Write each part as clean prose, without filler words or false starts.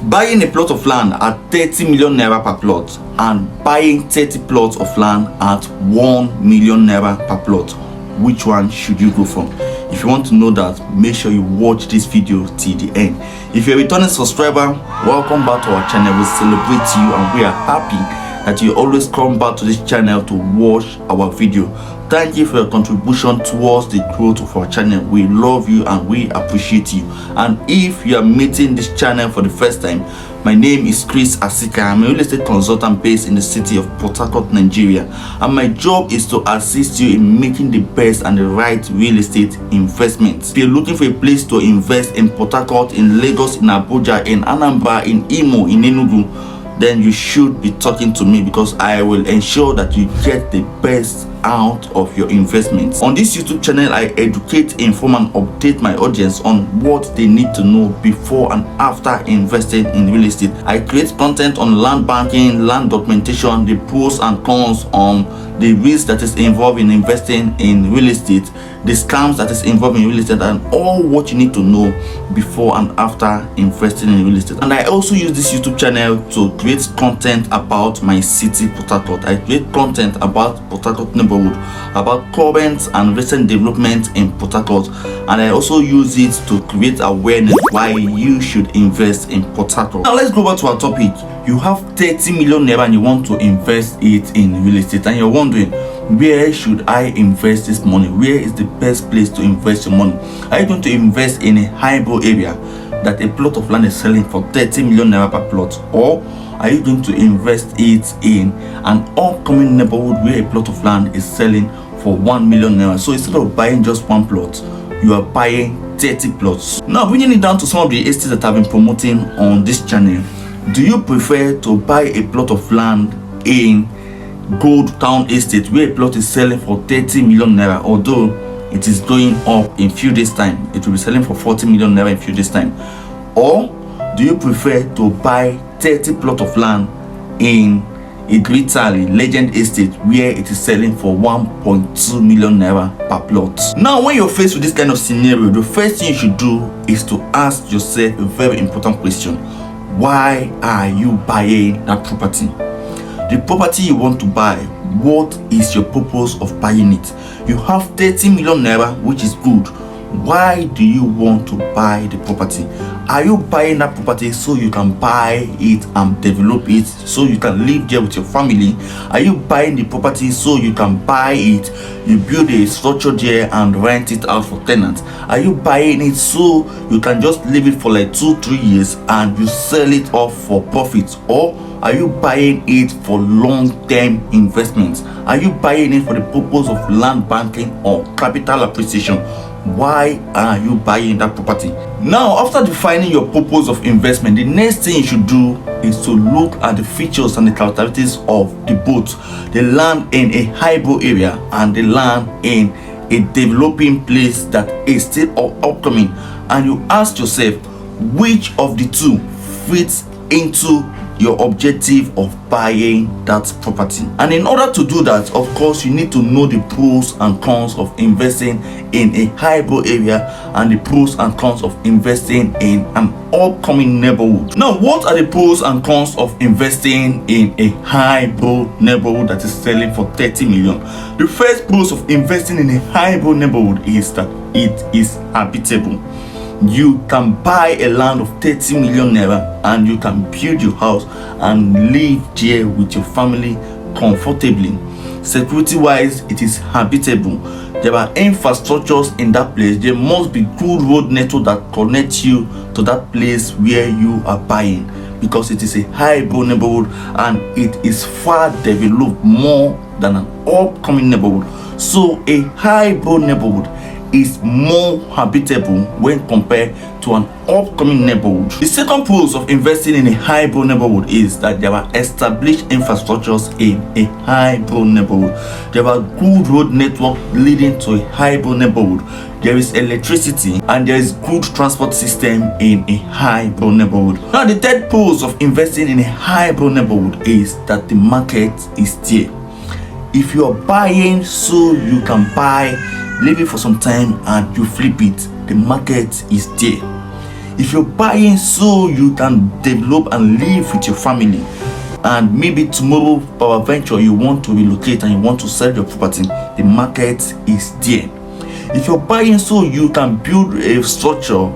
Buying a plot of land at 30 million naira per plot and buying 30 plots of land at 1 million naira per plot, which one should you go for? If you want to know that, make sure you watch this video till the end. If you're a returning subscriber, welcome back to our channel. We celebrate you and we are happy that you always come back to this channel to watch our video. Thank you for your contribution towards the growth of our channel. We love you and we appreciate you. And if you are meeting this channel for the first time, my name is Chris Asika. I'm a real estate consultant based in the city of Port Harcourt, Nigeria, and my job is to assist you in making the best and the right real estate investments. If you're looking for a place to invest in Port Harcourt, in Lagos, in Abuja, in Anambra, in Imo, in Enugu, then you should be talking to me, because I will ensure that you get the best out of your investments. On this YouTube channel, I educate, inform and update my audience on what they need to know before and after investing in real estate. I create content on land banking, land documentation, the pros and cons, on the risk that is involved in investing in real estate, the scams that is involved in real estate, and all what you need to know before and after investing in real estate. And I also use this YouTube channel to create content about my city, Port Harcourt. I create content about Port Harcourt neighborhood, about current and recent development in Port Harcourt, and I also use it to create awareness why you should invest in Port Harcourt. Now let's go back to our topic. You have 30 million naira and you want to invest it in real estate, and you're wondering, where should I invest this money? Where is the best place to invest your money? Are you going to invest in a highbrow area that a plot of land is selling for 30 million naira per plot, or are you going to invest it in an upcoming neighborhood where a plot of land is selling for 1 million naira? So instead of buying just one plot, you are buying 30 plots. Now, bringing it down to some of the estates that I've been promoting on this channel, do you prefer to buy a plot of land in Gold Town Estate where a plot is selling for 30 million naira, although it is going up in few days time? It will be selling for 40 million naira in few days time. Or do you prefer to buy 30 plot of land in Italy Legend Estate where it is selling for 1.2 million naira per plot? Now, when you're faced with this kind of scenario, the first thing you should do is to ask yourself a very important question. Why are you buying that property? The property you want to buy, what is your purpose of buying it? You have 30 million naira, which is good. Why do you want to buy the property? Are you buying that property so you can buy it and develop it, so you can live there with your family? Are you buying the property so you can buy it, you build a structure there and rent it out for tenants? Are you buying it so you can just leave it for like 2-3 years and you sell it off for profit? Or are you buying it for long-term investments? Are you buying it for the purpose of land banking or capital appreciation? Why are you buying that property? Now, after defining your purpose of investment, the next thing you should do is to look at the features and the characteristics of the both the land in a highbrow area and the land in a developing place that is still upcoming, and you ask yourself which of the two fits into your objective of buying that property. And in order to do that, of course, you need to know the pros and cons of investing in a highbrow area and the pros and cons of investing in an upcoming neighborhood. Now, what are the pros and cons of investing in a highbrow neighborhood that is selling for 30 million? The first pros of investing in a highbrow neighborhood is that it is habitable. You can buy a land of 30 million naira and you can build your house and live there with your family comfortably. Security wise, it is habitable. There are infrastructures in that place. There must be good road network that connects you to that place where you are buying, because it is a highbrow neighborhood and it is far developed more than an upcoming neighborhood. So a highbrow neighborhood is more habitable when compared to an upcoming neighborhood. The second pros of investing in a highbrow neighborhood is that there are established infrastructures in a highbrow neighborhood. There are good road network leading to a highbrow neighborhood. There is electricity and there is good transport system in a highbrow neighborhood. Now, the third pros of investing in a highbrow neighborhood is that the market is there. If you are buying so you can buy, leave it for some time and you flip it, the market is there. If you're buying so you can develop and live with your family, and maybe tomorrow peradventure you want to relocate and you want to sell your property, the market is there. If you're buying so you can build a structure,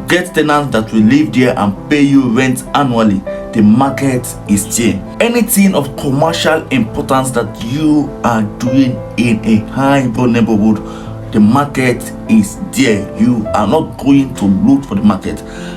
get tenants that will live there and pay you rent annually, the market is there. Anything of commercial importance that you are doing in a high-brow neighborhood, the market is there. You are not going to look for the market.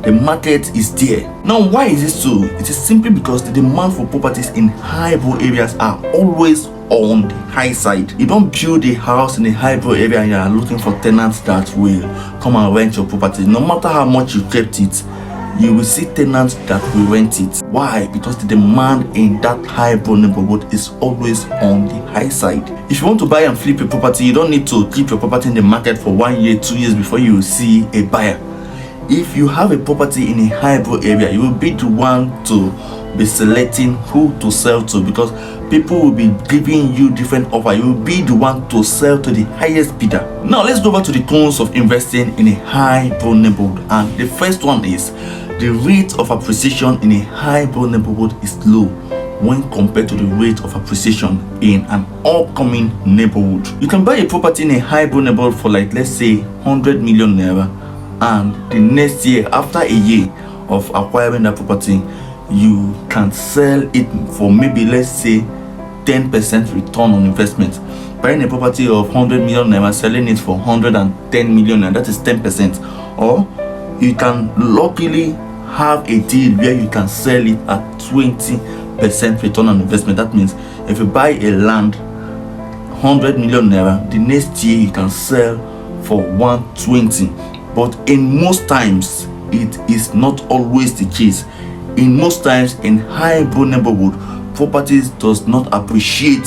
The market is there. Now, why is it so? It is simply because the demand for properties in high-brow areas are always on the high side. You don't build a house in a high-brow area and you are looking for tenants that will come and rent your property. No matter how much you kept it, you will see tenants that will rent it. Why? Because the demand in that high-brow neighborhood is always on the high side. If you want to buy and flip a property, you don't need to keep your property in the market for 1 year, 2 years before you will see a buyer. If you have a property in a high-brow area, you will be the one to be selecting who to sell to, because people will be giving you different offer. You will be the one to sell to the highest bidder. Now let's go over to the cons of investing in a high-brow neighborhood, and the first one is the rate of appreciation in a high-brow neighborhood is low when compared to the rate of appreciation in an upcoming neighborhood. You can buy a property in a high-brow neighborhood for, like, let's say 100 million naira, and the next year, after a year of acquiring that property, you can sell it for maybe, let's say, 10% return on investment. Buying a property of 100 million naira, selling it for 110 million naira, that is 10%. Or you can luckily have a deal where you can sell it at 20% return on investment. That means if you buy a land 100 million naira, the next year you can sell for 120. But in most times it is not always the case. In most times, in high-brow neighborhood, properties does not appreciate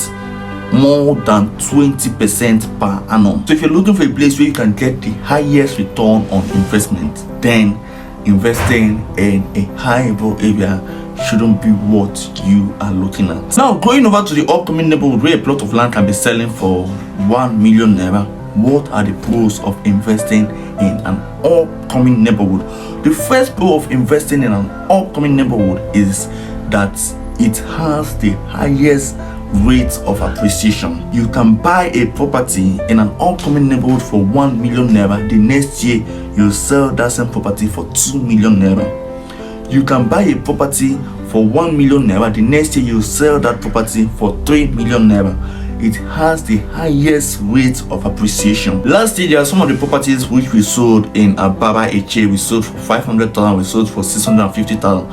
more than 20% per annum. So if you're looking for a place where you can get the highest return on investment, then investing in a high-brow area shouldn't be what you are looking at. Now, going over to the upcoming neighborhood where a plot of land can be selling for 1 million naira, what are the pros of investing in an upcoming neighborhood? The first pro of investing in an upcoming neighborhood is that it has the highest rate of appreciation. You can buy a property in an upcoming neighborhood for 1 million naira. The next year, you sell that same property for 2 million naira. You can buy a property for 1 million naira. The next year, you sell that property for 3 million naira. It has the highest rate of appreciation. Last year, there are some of the properties which we sold in Ababa Eche. We sold for 500,000. We sold for 650,000.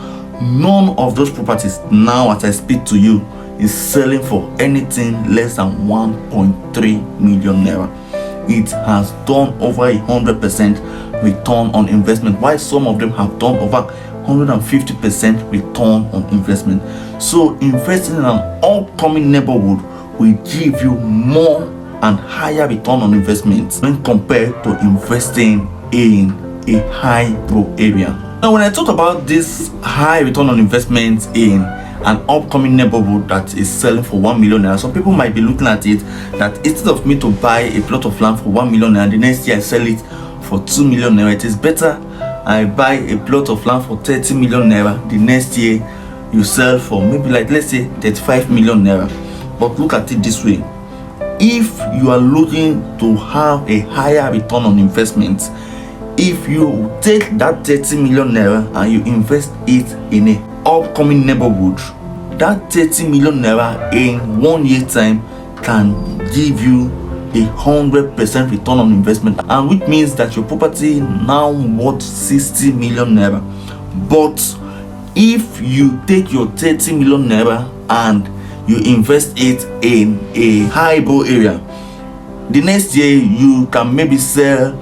None of those properties now, as I speak to you, is selling for anything less than 1.3 million naira. It has done over 100% return on investment, while some of them have done over 150% return on investment. So investing in an upcoming neighborhood will give you more and higher return on investment when compared to investing in a high-brow area. Now, when I talk about this high return on investment in an upcoming neighborhood that is selling for 1 million naira, some people might be looking at it that instead of me to buy a plot of land for 1 million naira, the next year I sell it for 2 million naira, it is better I buy a plot of land for 30 million naira, the next year you sell for maybe, like, let's say 35 million naira. But look at it this way: if you are looking to have a higher return on investment, if you take that 30 million naira and you invest it in a upcoming neighborhood, that 30 million naira in 1 year time can give you 100% return on investment, and which means that your property now worth 60 million naira. But if you take your 30 million naira and you invest it in a high-brow area, the next year you can maybe sell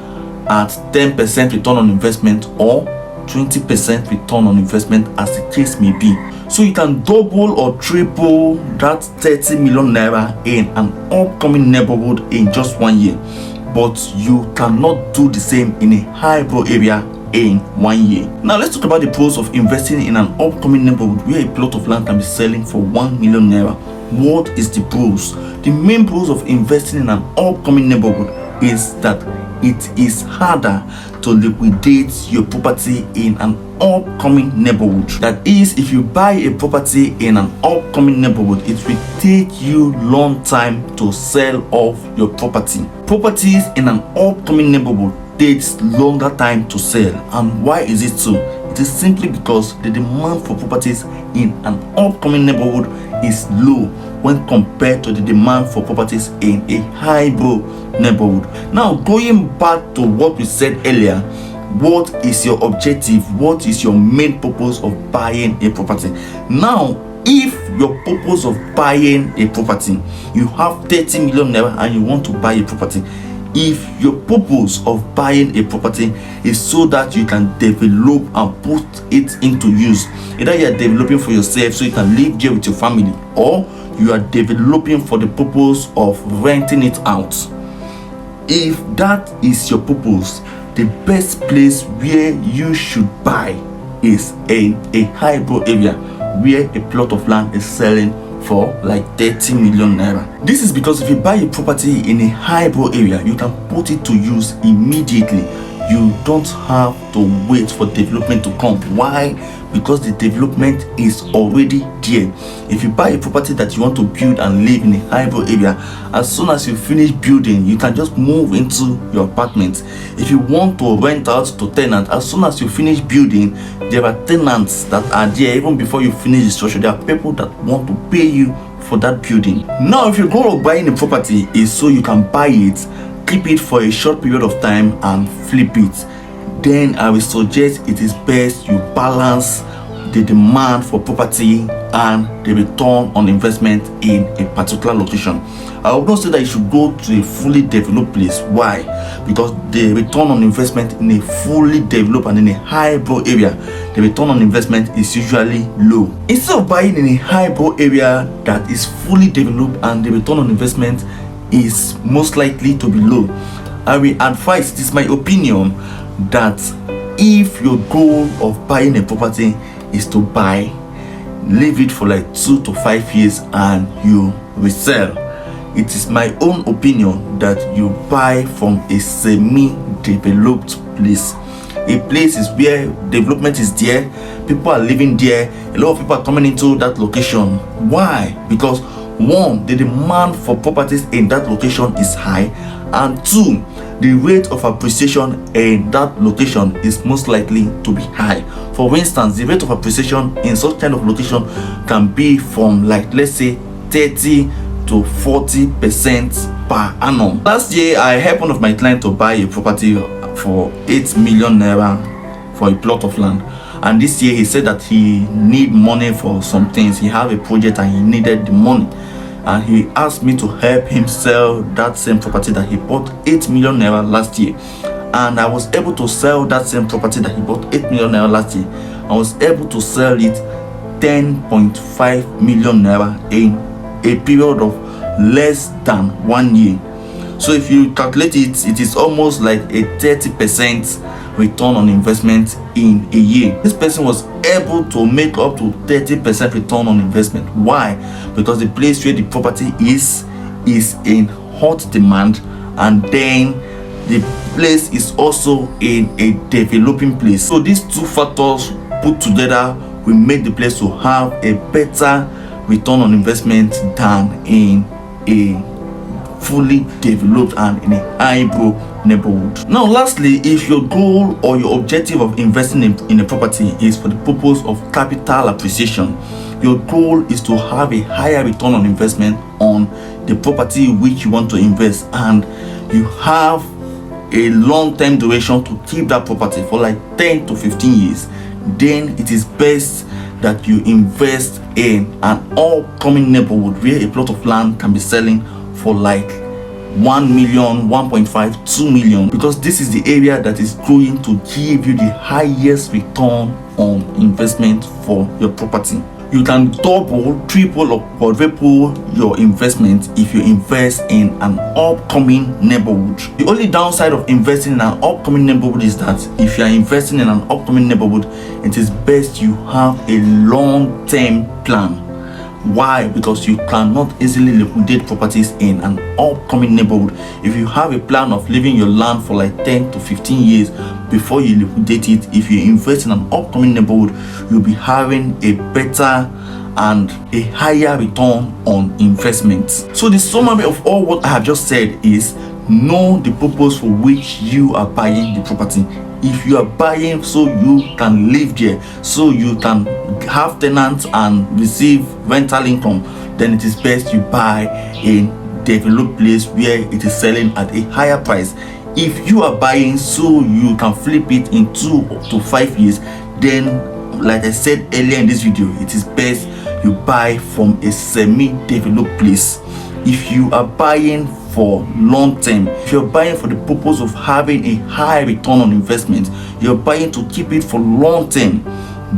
at 10% return on investment or 20% return on investment, as the case may be. So you can double or triple that 30 million naira in an upcoming neighborhood in just 1 year, but you cannot do the same in a high-brow area in 1 year. Now let's talk about the pros of investing in an upcoming neighborhood where a plot of land can be selling for 1 million naira. What is the pros? The main pros of investing in an upcoming neighborhood is that it is harder to liquidate your property in an upcoming neighborhood. That is, if you buy a property in an upcoming neighborhood, it will take you long time to sell off your property. Properties in an upcoming neighborhood takes longer time to sell. And why is it so? It is simply because the demand for properties in an upcoming neighborhood is low when compared to the demand for properties in a high-brow neighborhood. Now, going back to what we said earlier, what is your objective? What is your main purpose of buying a property? Now, if your purpose of buying a property, you have 30 million naira and you want to buy a property, if your purpose of buying a property is so that you can develop and put it into use, either you are developing for yourself so you can live there with your family, or you are developing for the purpose of renting it out. If that is your purpose, the best place where you should buy is in a high-brow area where a plot of land is selling for like 30 million naira. This is because if you buy a property in a high-brow area, you can put it to use immediately. You don't have to wait for development to come. Why? Because the development is already there. If you buy a property that you want to build and live in a high-brow area, as soon as you finish building, you can just move into your apartment. If you want to rent out to tenants, as soon as you finish building, there are tenants that are there even before you finish the structure. There are people that want to pay you for that building. Now, if your goal of buying a property is so you can buy it, keep it for a short period of time and flip it, then I will suggest it is best you balance the demand for property and the return on investment in a particular location. I would not say that you should go to a fully developed place. Why? Because the return on investment in a fully developed and in a high-brow area, the return on investment is usually low. Instead of buying in a high-brow area that is fully developed and the return on investment is most likely to be low, I will advise, it is my opinion, that if your goal of buying a property is to buy, leave it for like 2 to 5 years and you resell. It is my own opinion that you buy from a semi-developed place. A place is where development is there, people are living there, a lot of people are coming into that location. Why? Because one, the demand for properties in that location is high, and two, the rate of appreciation in that location is most likely to be high. For instance, the rate of appreciation in such kind of location can be from like, let's say, 30 to 40% per annum. Last year, I helped one of my clients to buy a property for 8 million naira for a plot of land. And this year he said that he need money for some things. He have a project and he needed the money. And he asked me to help him sell that same property that he bought 8 million naira last year. And I was able to sell that same property that he bought 8 million naira last year. I was able to sell it 10.5 million naira in a period of less than 1 year. So if you calculate it, it is almost like a 30% return on investment in a year. This person was able to make up to 30% return on investment. Why? Because the place where the property is in hot demand, and then the place is also in a developing place. So these two factors put together will make the place to have a better return on investment than in a fully developed and in a high-brow neighborhood. Now, lastly, if your goal or your objective of investing in a property is for the purpose of capital appreciation, your goal is to have a higher return on investment on the property which you want to invest, and you have a long-term duration to keep that property for like 10 to 15 years, then it is best that you invest in an upcoming neighborhood where a plot of land can be selling for like 1 million, 1.5, 2 million, because this is the area that is going to give you the highest return on investment for your property. You can double, triple, or quadruple your investment if you invest in an upcoming neighborhood. The only downside of investing in an upcoming neighborhood is that if you are investing in an upcoming neighborhood, it is best you have a long-term plan. Why? Because you cannot easily liquidate properties in an upcoming neighborhood. If you have a plan of leaving your land for like 10 to 15 years before you liquidate it, if you invest in an upcoming neighborhood, you'll be having a better and a higher return on investment. So the summary of all what I have just said is, know the purpose for which you are buying the property. If you are buying so you can live there, so you can have tenants and receive rental income, then it is best you buy a developed place where it is selling at a higher price. If you are buying so you can flip it in 2 to 5 years, then like I said earlier in this video, it is best you buy from a semi-developed place. If you are buying for long term, if you're buying for the purpose of having a high return on investment, you're buying to keep it for long term,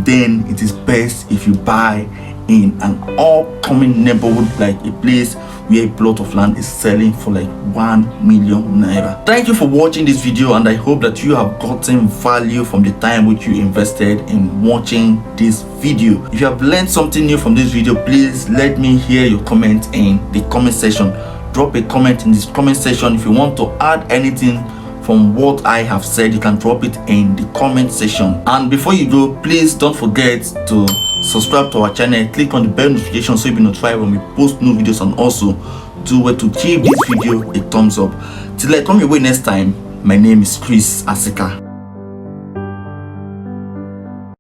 then it is best if you buy in an upcoming neighborhood, like a place where a plot of land is selling for like 1 million naira. Thank you for watching this video, and I hope that you have gotten value from the time which you invested in watching this video. If you have learned something new from this video, please let me hear your comment in the comment section. Drop a comment in this comment section. If you want to add anything from what I have said, you can drop it in the comment section. And before you go, please don't forget to subscribe to our channel, click on the bell notification so you'll be notified when we post new videos, and also to give this video a thumbs up. Till I come your way next time, my name is Chris Asika.